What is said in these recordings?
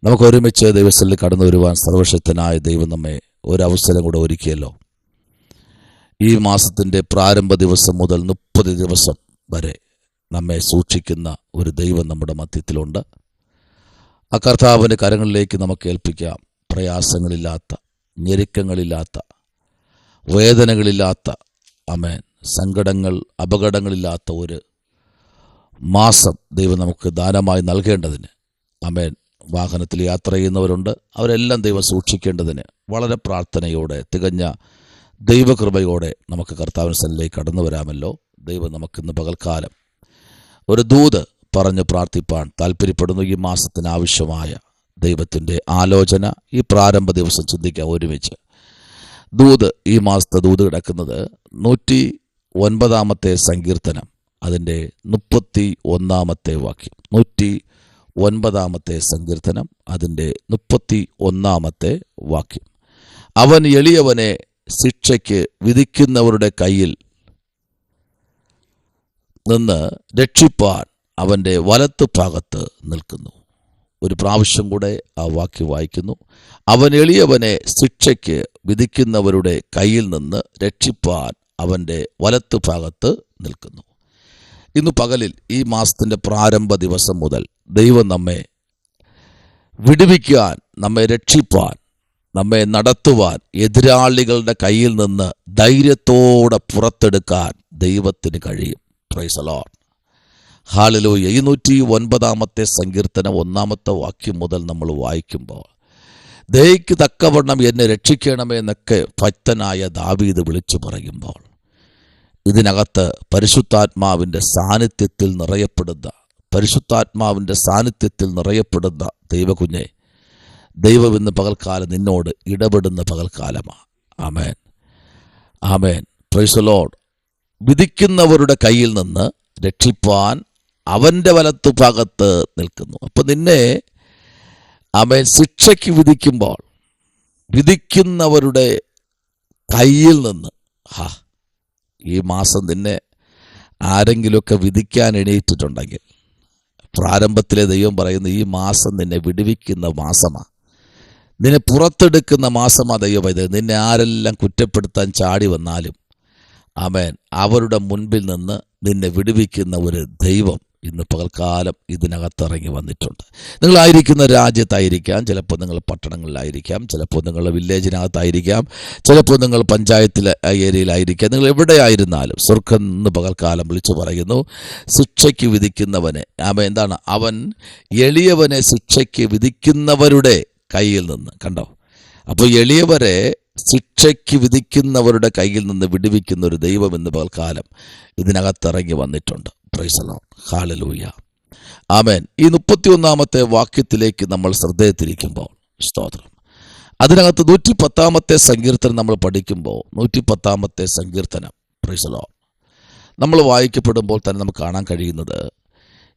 നമുക്ക് ഒരുമിച്ച് ദൈവസ്ഥലിൽ കടന്നു വരുവാൻ സർവശക്തനായ ദൈവം നമ്മെ ഒരവസരം കൂടെ ഒരുക്കിയല്ലോ. ഈ മാസത്തിൻ്റെ പ്രാരംഭ ദിവസം മുതൽ 30 ദിവസം വരെ നമ്മെ സൂക്ഷിക്കുന്ന ഒരു ദൈവം നമ്മുടെ മധ്യത്തിലുണ്ട്. ആ കർത്താവിൻ്റെ കരങ്ങളിലേക്ക് നമുക്ക് ഏൽപ്പിക്കാം. പ്രയാസങ്ങളില്ലാത്ത, ഞെരുക്കങ്ങളില്ലാത്ത, വേദനകളില്ലാത്ത, ആമേൻ, സങ്കടങ്ങൾ, അപകടങ്ങളില്ലാത്ത ഒരു മാസം ദൈവം നമുക്ക് ദാനമായി നൽകേണ്ടതിന്, ആമേൻ, വാഹനത്തിൽ യാത്ര ചെയ്യുന്നവരുണ്ട്, അവരെല്ലാം ദൈവം സൂക്ഷിക്കേണ്ടതിന് വളരെ പ്രാർത്ഥനയോടെ, തികഞ്ഞ ദൈവകൃപയോടെ നമുക്ക് കർത്താവിൻ്റെ സന്നിധിയിലേക്ക് കടന്നു വരാമല്ലോ. ദൈവം നമുക്കിന്ന് പകൽക്കാലം ഒരു ദൂത് പറഞ്ഞ് പ്രാർത്ഥിപ്പാൻ താല്പര്യപ്പെടുന്നു. ഈ മാസത്തിന് ആവശ്യമായ ദൈവത്തിൻ്റെ ആലോചന ഈ പ്രാരംഭ ദിവസം ചിന്തിക്കാം ഒരുമിച്ച്. ദൂത്, ഈ മാസത്തെ ദൂത് കിടക്കുന്നത് 109 സങ്കീർത്തനം, അതിൻ്റെ 31 വാക്യം. 109 സങ്കീർത്തനം, അതിൻ്റെ 31 വാക്യം. അവൻ എളിയവനെ ശിക്ഷയ്ക്ക് വിധിക്കുന്നവരുടെ കയ്യിൽ നിന്ന് രക്ഷിപ്പാൻ അവൻ്റെ വലത്ത് ഭാഗത്ത് നിൽക്കുന്നു. ഒരു പ്രാവശ്യം കൂടെ ആ വാക്യം വായിക്കുന്നു. അവൻ എളിയവനെ ശിക്ഷയ്ക്ക് വിധിക്കുന്നവരുടെ കയ്യിൽ നിന്ന് രക്ഷിപ്പാൻ അവൻ്റെ വലത്ത് ഭാഗത്ത് നിൽക്കുന്നു. ഇന്ന് പകലിൽ ഈ മാസത്തിൻ്റെ പ്രാരംഭ ദിവസം മുതൽ ദൈവം നമ്മെ വിടുവിക്കാൻ, നമ്മെ രക്ഷിപ്പാൻ, നമ്മെ നടത്തുവാൻ, എതിരാളികളുടെ കയ്യിൽ നിന്ന് ധൈര്യത്തോടെ പുറത്തെടുക്കാൻ ദൈവത്തിന് കഴിയും. Price the Lord, hallelujah. 109 സങ്കീർത്തനം 1 വാക്യം മുതൽ നമ്മൾ വായിക്കുമ്പോൾ, ദയയ്ക്ക് തക്കവണ്ണം എന്നെ രക്ഷിക്കണമേ എന്നൊക്കെ ഭക്തനായ ദാവീദ് വിളിച്ചു പറയുമ്പോൾ, ഇതിനകത്ത് പരിശുദ്ധാത്മാവിൻ്റെ സാന്നിധ്യത്തിൽ നിറയപ്പെടുന്ന ദൈവകുഞ്ഞെ, ദൈവം ഇന്ന് പകൽക്കാലം നിന്നോട് ഇടപെടുന്ന പകൽക്കാലമാണ്. ആമേൻ, ആമേൻ. Praise the Lord. വിധിക്കുന്നവരുടെ കയ്യിൽ നിന്ന് രക്ഷിപ്പാൻ അവൻ്റെ വലത്തു ഭാഗത്ത് നിൽക്കുന്നു. അപ്പം നിന്നെ, ആമേൻ, ശിക്ഷയ്ക്ക് വിധിക്കുമ്പോൾ വിധിക്കുന്നവരുടെ കയ്യിൽ നിന്ന്, ഈ മാസം നിന്നെ ആരെങ്കിലുമൊക്കെ വിധിക്കാൻ എണീറ്റിട്ടുണ്ടെങ്കിൽ, പ്രാരംഭത്തിലെ ദൈവം പറയുന്നു, ഈ മാസം നിന്നെ വിടുവിക്കുന്ന മാസമാണ്, നിന്നെ പുറത്തെടുക്കുന്ന മാസമാണ്. ദൈവം ഇത് നിന്നെ ആരെല്ലാം കുറ്റപ്പെടുത്താൻ ചാടി വന്നാലും, ആമേൻ, അവരുടെ മുൻപിൽ നിന്ന് നിന്നെ വിടുവിക്കുന്ന ഒരു ദൈവം ഇന്ന് പകൽക്കാലം ഇതിനകത്തിറങ്ങി വന്നിട്ടുണ്ട്. നിങ്ങളായിരിക്കുന്ന രാജ്യത്തായിരിക്കാം, ചിലപ്പോൾ നിങ്ങൾ പട്ടണങ്ങളിലായിരിക്കാം, ചിലപ്പോൾ നിങ്ങൾ വില്ലേജിനകത്തായിരിക്കാം, ചിലപ്പോൾ നിങ്ങൾ പഞ്ചായത്തിലെ ഏരിയയിലായിരിക്കാം. നിങ്ങൾ എവിടെയായിരുന്നാലും സ്വർഗ്ഗം ഇന്ന് പകൽക്കാലം വിളിച്ചു പറയുന്നു, ശിക്ഷയ്ക്ക് വിധിക്കുന്നവനെ, ആമേൻ, എന്താണ്, അവൻ എളിയവനെ ശിക്ഷയ്ക്ക് വിധിക്കുന്നവരുടെ കയ്യിൽ നിന്ന്. കണ്ടോ? അപ്പോൾ എളിയവരെ ശിക്ഷയ്ക്ക് വിധിക്കുന്നവരുടെ കയ്യിൽ നിന്ന് വിടുവിക്കുന്ന ഒരു ദൈവം ഇന്ന് പകൽക്കാലം ഇതിനകത്തിറങ്ങി വന്നിട്ടുണ്ട്. പ്രൈസ് ദി ലോർഡ്, ഹല്ലേലൂയ, ആമേൻ. ഈ 31 വാക്യത്തിലേക്ക് നമ്മൾ ശ്രദ്ധയെത്തിരിക്കുമ്പോൾ, സ്തോത്രം, അതിനകത്ത് 110 സങ്കീർത്തനം നമ്മൾ പഠിക്കുമ്പോൾ, 110 സങ്കീർത്തനം, പ്രൈസ് ദി ലോർഡ്, നമ്മൾ വായിക്കപ്പെടുമ്പോൾ തന്നെ നമുക്ക് കാണാൻ കഴിയുന്നത്,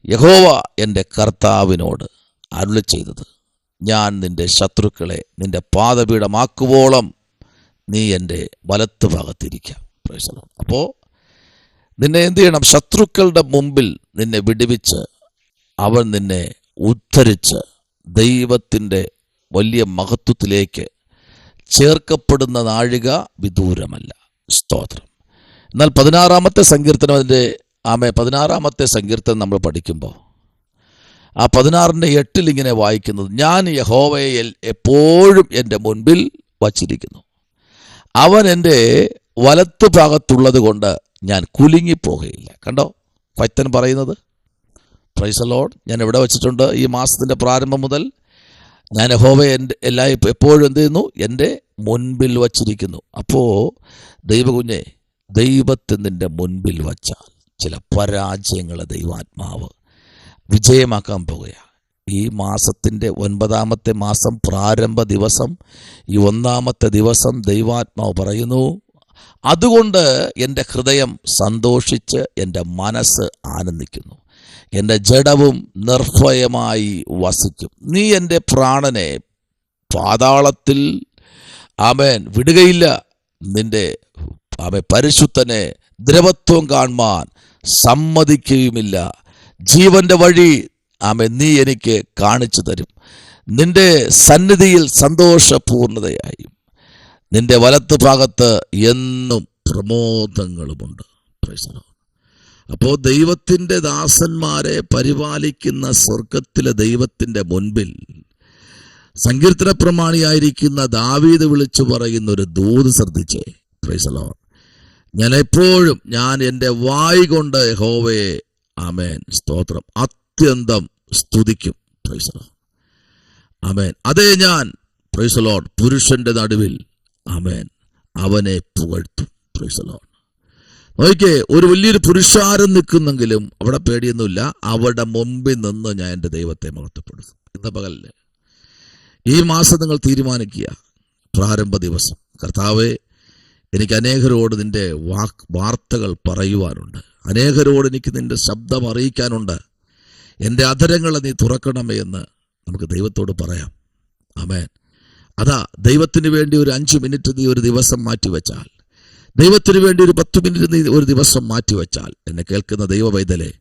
യഹോവ എൻ്റെ കർത്താവിനോട് അരുളി ചെയ്തത്, ഞാൻ നിന്റെ ശത്രുക്കളെ നിന്റെ പാദപീഠമാക്കുവോളം നീ എൻ്റെ വലത്ത് ഭാഗത്തിരിക്കാം. Price the Lord. അപ്പോൾ നിന്നെ എന്ത് ചെയ്യണം? ശത്രുക്കളുടെ മുമ്പിൽ നിന്നെ വിടുവിച്ച് അവൻ നിന്നെ ഉദ്ധരിച്ച് ദൈവത്തിൻ്റെ വലിയ മഹത്വത്തിലേക്ക് ചേർക്കപ്പെടുന്ന നാഴിക വിദൂരമല്ല. സ്തോത്രം. എന്നാൽ 16 സങ്കീർത്തനം, അതിൻ്റെ 16 സങ്കീർത്തനം നമ്മൾ പഠിക്കുമ്പോൾ, ആ 16:8 ഇങ്ങനെ വായിക്കുന്നത്, ഞാൻ യഹോവയെ എപ്പോഴും എൻ്റെ മുൻപിൽ വച്ചിരിക്കുന്നു, അവൻ എൻ്റെ വലത്ത് ഭാഗത്തുള്ളത് കൊണ്ട് ഞാൻ കുലുങ്ങിപ്പോകുകയില്ല. കണ്ടോ ഭക്തൻ പറയുന്നത്? Price the Lord. ഞാൻ എവിടെ വെച്ചിട്ടുണ്ട്? ഈ മാസത്തിൻ്റെ പ്രാരംഭം മുതൽ ഞാൻ യഹോവയെ എപ്പോഴും എന്ത് ചെയ്യുന്നു? എൻ്റെ മുൻപിൽ വച്ചിരിക്കുന്നു. അപ്പോൾ ദൈവകുഞ്ഞെ, ദൈവത്തെ നിൻ്റെ മുൻപിൽ വച്ചാൽ ചില പരാജയങ്ങളെ ദൈവാത്മാവ് വിജയമാക്കാൻ പോകുകയാണ്. ഈ മാസത്തിൻ്റെ 9 മാസം പ്രാരംഭ ദിവസം, ഈ 1 ദിവസം ദൈവാത്മാവ് പറയുന്നു, അതുകൊണ്ട് എൻ്റെ ഹൃദയം സന്തോഷിച്ച് എൻ്റെ മനസ്സ് ആനന്ദിക്കുന്നു, എൻ്റെ ജഡവും നിർഭയമായി വസിക്കും. നീ എൻ്റെ പ്രാണനെ പാതാളത്തിൽ, ആമേൻ, വിടുകയില്ല, നിന്റെ പരിശുദ്ധനെ ദ്രവത്വം കാണുവാൻ സമ്മതിക്കുകയുമില്ല. ജീവന്റെ വഴി, ആമേൻ, നീ എനിക്ക് കാണിച്ചു തരും. നിന്റെ സന്നിധിയിൽ സന്തോഷപൂർണതയായും നിന്റെ വലത്ത് ഭാഗത്ത് എന്നും പ്രമോദങ്ങളുമുണ്ട്. അപ്പോൾ ദൈവത്തിൻ്റെ ദാസന്മാരെ പരിപാലിക്കുന്ന സ്വർഗത്തിലെ ദൈവത്തിൻ്റെ മുൻപിൽ സങ്കീർത്തന പ്രമാണിയായിരിക്കുന്ന ദാവീദ് വിളിച്ചു പറയുന്ന ഒരു ദൂത് ശ്രദ്ധിച്ചേ. Price the Lord. ഞാൻ എപ്പോഴും എൻ്റെ വായ് കൊണ്ട് യഹോവയെ ആമേൻ സ്തോത്രം അത്യന്തം സ്തുതിക്കും. Praise the Lord. ആമേൻ. അതേ ഞാൻ പ്രൈസ് ദി ലോർഡ് പുരുഷന്റെ നടുവിൽ ആമേൻ അവനെ പുകഴ്ത്തും. Price the Lord. നോക്കിക്കേ, ഒരു വലിയൊരു പുരുഷാരം നിൽക്കുന്നെങ്കിലും അവിടെ പേടിയൊന്നുമില്ല. അവിടെ മുമ്പിൽ നിന്ന് ഞാൻ എൻ്റെ ദൈവത്തെ മഹത്വപ്പെടുത്തും. ഇന്ന് പകലില് ഈ മാസം നിങ്ങൾ തീരുമാനിക്കുക, പ്രാരംഭ ദിവസം, കർത്താവേ എനിക്ക് അനേകരോട് നിന്റെ വാർത്തകൾ പറയുവാനുണ്ട്, അനേകരോട് എനിക്ക് നിന്റെ ശബ്ദം അറിയിക്കാനുണ്ട്, എൻ്റെ അധരങ്ങളെ നീ തുറക്കണമേ എന്ന് നമുക്ക് ദൈവത്തോട് പറയാം. ആമേൻ. അതാ ദൈവത്തിന് വേണ്ടി ഒരു 5 മിനിറ്റ് നീ ഒരു ദിവസം മാറ്റിവെച്ചാൽ, ദൈവത്തിന് വേണ്ടി ഒരു 10 മിനിറ്റ് നീ ഒരു ദിവസം മാറ്റിവെച്ചാൽ, എന്നെ കേൾക്കുന്ന ദൈവ പൈതലേ,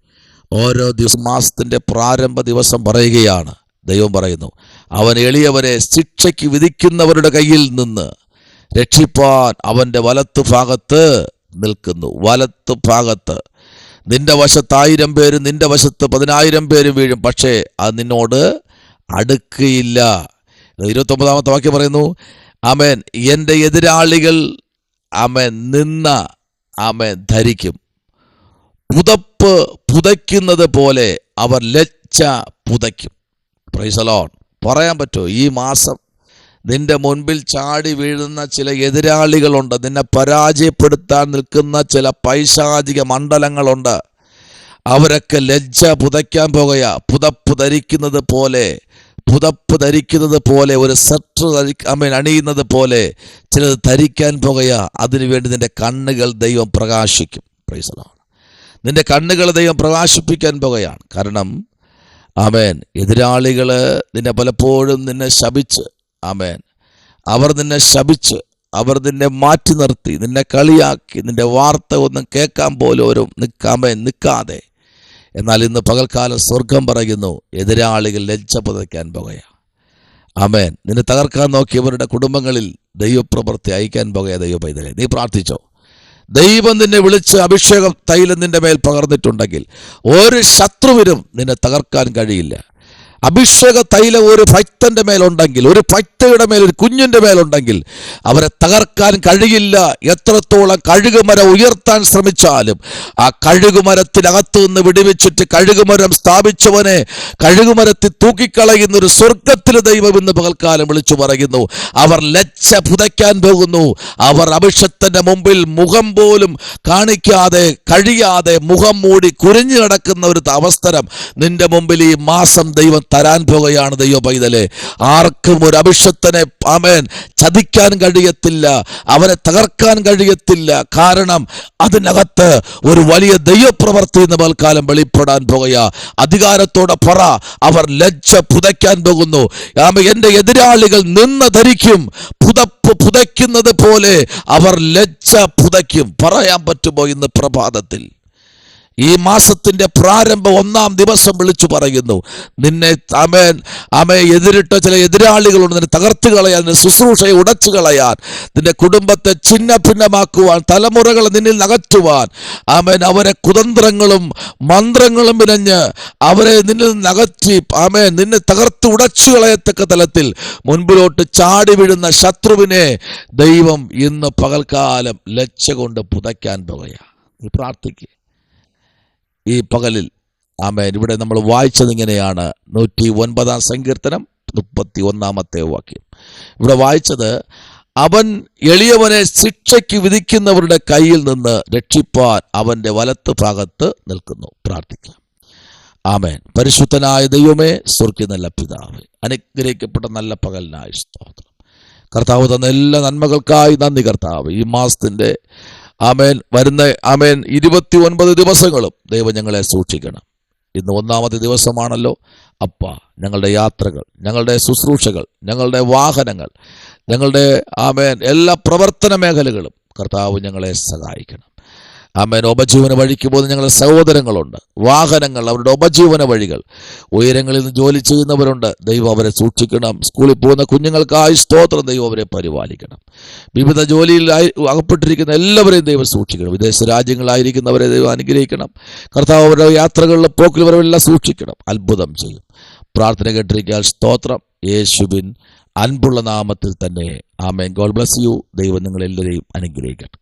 ഓരോ ദിവസം മാസത്തിന്റെ പ്രാരംഭ ദിവസം പറയുകയാണ്. ദൈവം പറയുന്നു, അവൻ എളിയവരെ ശിക്ഷയ്ക്ക് വിധിക്കുന്നവരുടെ കയ്യിൽ നിന്ന് രക്ഷിപ്പാൻ അവന്റെ വലത്തു ഭാഗത്ത് നിൽക്കുന്നു. വലത്തു ഭാഗത്ത് നിന്റെ വശത്ത് 1000 പേരും നിന്റെ വശത്ത് 10,000 പേരും വീഴും, പക്ഷേ അത് നിന്നോട് അടുക്കുകയില്ല. 29-ാമത്തെ വാക്യം പറയുന്നു, ആമേൻ, എൻ്റെ എതിരാളികൾ ആമേൻ നിന്ന ആമേൻ ധരിക്കും, പുതപ്പ് പുതയ്ക്കുന്നത് പോലെ അവർ ലജ്ജ പുതയ്ക്കും. Price the Lord. പറയാൻ പറ്റുമോ, ഈ മാസം നിന്റെ മുൻപിൽ ചാടി വീഴുന്ന ചില എതിരാളികളുണ്ട്, നിന്നെ പരാജയപ്പെടുത്താൻ നിൽക്കുന്ന ചില പൈശാചിക മണ്ഡലങ്ങളുണ്ട്. അവരൊക്കെ ലജ്ജ പുതയ്ക്കാൻ പോകുക. പുതപ്പ് ധരിക്കുന്നത് പോലെ ഒരു സെറ്റ് അണിയുന്നത് പോലെ ചിലത് ധരിക്കാൻ പോകുക. അതിനുവേണ്ടി നിന്റെ കണ്ണുകൾ ദൈവം പ്രകാശിക്കും. Praise the Lord. നിന്റെ കണ്ണുകൾ ദൈവം പ്രകാശിപ്പിക്കാൻ പോകുകയാണ്. കാരണം ആമേൻ, എതിരാളികൾ നിന്നെ പലപ്പോഴും നിന്നെ ശപിച്ച്, ആമേൻ, അവർ നിന്നെ ശപിച്ച്, അവർ നിന്നെ മാറ്റി നിർത്തി, നിന്നെ കളിയാക്കി, നിന്റെ വാർത്ത ഒന്നും കേൾക്കാൻ പോലും നിൽക്കാതെ. എന്നാൽ ഇന്ന് പകൽക്കാലം സ്വർഗം പറയുന്നു, എതിരാളികൾ ലജ്ജ പുതയ്ക്കാൻ പോകുക. ആമേൻ. നിന്നെ തകർക്കാൻ നോക്കിയവരുടെ കുടുംബങ്ങളിൽ ദൈവപ്രവൃത്തി അയക്കാൻ പോകുക. ദൈവ പൈതലേ, നീ പ്രാർത്ഥിച്ചോ. ദൈവം നിന്നെ വിളിച്ച് അഭിഷേകം തൈലം നിന്റെ മേൽ പകർന്നിട്ടുണ്ടെങ്കിൽ ഒരു ശത്രുവിനും നിന്നെ തകർക്കാൻ കഴിയില്ല. അഭിഷേക തൈലം ഒരു ഭക്തന്റെ മേലുണ്ടെങ്കിൽ, ഒരു ഭക്തയുടെ മേൽ, ഒരു കുഞ്ഞിന്റെ മേലുണ്ടെങ്കിൽ അവരെ തകർക്കാൻ കഴിയില്ല. എത്രത്തോളം കഴുകുമരം ഉയർത്താൻ ശ്രമിച്ചാലും ആ കഴുകുമരത്തിനകത്തു നിന്ന് വിടുവിച്ചിട്ട് കഴുകുമരം സ്ഥാപിച്ചവനെ കഴുകുമരത്തിൽ തൂക്കിക്കളയുന്ന ഒരു സ്വർഗത്തിലെ ദൈവം ഇന്ന് പകൽക്കാലം വിളിച്ചു പറയുന്നു. അവർ ലജ്ജ പുതയ്ക്കാൻ പോകുന്നു. അവർ അഭിഷേകത്തിന്റെ മുമ്പിൽ മുഖം പോലും കാണിക്കാതെ കഴിയാതെ മുഖം മൂടി കുരിഞ്ഞു കിടക്കുന്ന ഒരു അവസരം നിന്റെ മുമ്പിൽ ഈ മാസം ദൈവം തരാൻ പോകുകയാണ്. ദൈവ പൈതലേ, ആർക്കും ഒരു അഭിഷേകത്തിനെ ആമേൻ ചതിക്കാൻ കഴിയത്തില്ല, അവരെ തകർക്കാൻ കഴിയത്തില്ല. കാരണം അതിനകത്ത് ഒരു വലിയ ദൈവപ്രവൃത്തി ഇന്ന് പകൽക്കാലം വെളിപ്പെടാൻ പോകുക. അധികാരത്തോടെ പറ, അവർ ലജ്ജ പുതയ്ക്കാൻ പോകുന്നു. എൻ്റെ എതിരാളികൾ നിന്ന് ധരിക്കും, പുതപ്പ് പുതയ്ക്കുന്നത് പോലെ അവർ ലജ്ജ പുതയ്ക്കും. പറയാൻ പറ്റുമോ ഇന്ന് പ്രഭാതത്തിൽ? ഈ മാസത്തിന്റെ പ്രാരംഭ 1-ാം ദിവസം വിളിച്ചു പറയുന്നു, നിന്നെ എതിരിട്ട ചില എതിരാളികളുണ്ട്. നിന്നെ തകർത്ത് കളയാൻ, നിന്റെ ശുശ്രൂഷയെ ഉടച്ചു കളയാൻ, നിന്റെ കുടുംബത്തെ ഛിന്ന ഭിന്നമാക്കുവാൻ, തലമുറകളെ നിന്നിൽ അകറ്റുവാൻ, അവരെ കുതന്ത്രങ്ങളും മന്ത്രങ്ങളും വിനഞ്ഞ് അവരെ നിന്നിൽ നകറ്റി നിന്നെ തകർത്ത് ഉടച്ചു കളയത്തക്ക തലത്തിൽ മുൻപിലോട്ട് ചാടി വീഴുന്ന ശത്രുവിനെ ദൈവം ഇന്ന് പകൽക്കാലം ലജ്ജ കൊണ്ട് പുതയ്ക്കാൻ പോകുകയാണ്. നീ പ്രാർത്ഥിക്കുക ഈ പകലിൽ. ആമേൻ. ഇവിടെ നമ്മൾ വായിച്ചത് ഇങ്ങനെയാണ്, 109-ാം സങ്കീർത്തനം 31-ാമത്തെ വാക്യം. ഇവിടെ വായിച്ചത്, അവൻ എളിയവനെ ശിക്ഷയ്ക്ക് വിധിക്കുന്നവരുടെ കയ്യിൽ നിന്ന് രക്ഷിപ്പാൻ അവന്റെ വലത്ത് ഭാഗത്ത് നിൽക്കുന്നു. പ്രാർത്ഥിക്കാം. ആമേൻ. പരിശുദ്ധനായ ദൈവമേ, സ്വർഗ്ഗീയ നല്ല പിതാവേ, അനുഗ്രഹിക്കപ്പെട്ട നല്ല പകലിനായി സ്തോത്രം. കർത്താവ് തന്ന എല്ലാ നന്മകൾക്കായി നന്ദി കർത്താവ്. ഈ മാസത്തിന്റെ വരുന്ന 29 ദിവസങ്ങളും ദൈവം ഞങ്ങളെ സൂക്ഷിക്കണം. ഇന്ന് 1-ാമത്തെ ദിവസമാണല്ലോ അപ്പ. ഞങ്ങളുടെ യാത്രകൾ, ഞങ്ങളുടെ ശുശ്രൂഷകൾ, ഞങ്ങളുടെ വാഹനങ്ങൾ, ഞങ്ങളുടെ എല്ലാ പ്രവർത്തന മേഖലകളും കർത്താവ് ഞങ്ങളെ സഹായിക്കണം. ആമേൻ. ഉപജീവന വഴിക്ക് പോകുന്ന ഞങ്ങളുടെ സഹോദരങ്ങളുണ്ട്, വാഹനങ്ങൾ, അവരുടെ ഉപജീവന വഴികൾ, ഉയരങ്ങളിൽ നിന്ന് ജോലി ചെയ്യുന്നവരുണ്ട്. ദൈവം അവരെ സൂക്ഷിക്കണം. സ്കൂളിൽ പോകുന്ന കുഞ്ഞുങ്ങൾക്കായി സ്തോത്രം. ദൈവം അവരെ പരിപാലിക്കണം. വിവിധ ജോലിയിൽ അകപ്പെട്ടിരിക്കുന്ന എല്ലാവരെയും ദൈവം സൂക്ഷിക്കണം. വിദേശ രാജ്യങ്ങളായിരിക്കുന്നവരെ ദൈവം അനുഗ്രഹിക്കണം. കർത്താവ് അവരുടെ യാത്രകളിലെ പോക്കിൽ വരവെല്ലാം സൂക്ഷിക്കണം. അത്ഭുതം ചെയ്യും. പ്രാർത്ഥന കേട്ടിരിക്കാൻ സ്തോത്രം. യേശുവിൻ അൻപുള്ള നാമത്തിൽ തന്നെ ആമേൻ. God bless you. ദൈവം നിങ്ങളെല്ലാവരെയും അനുഗ്രഹിക്കട്ടെ.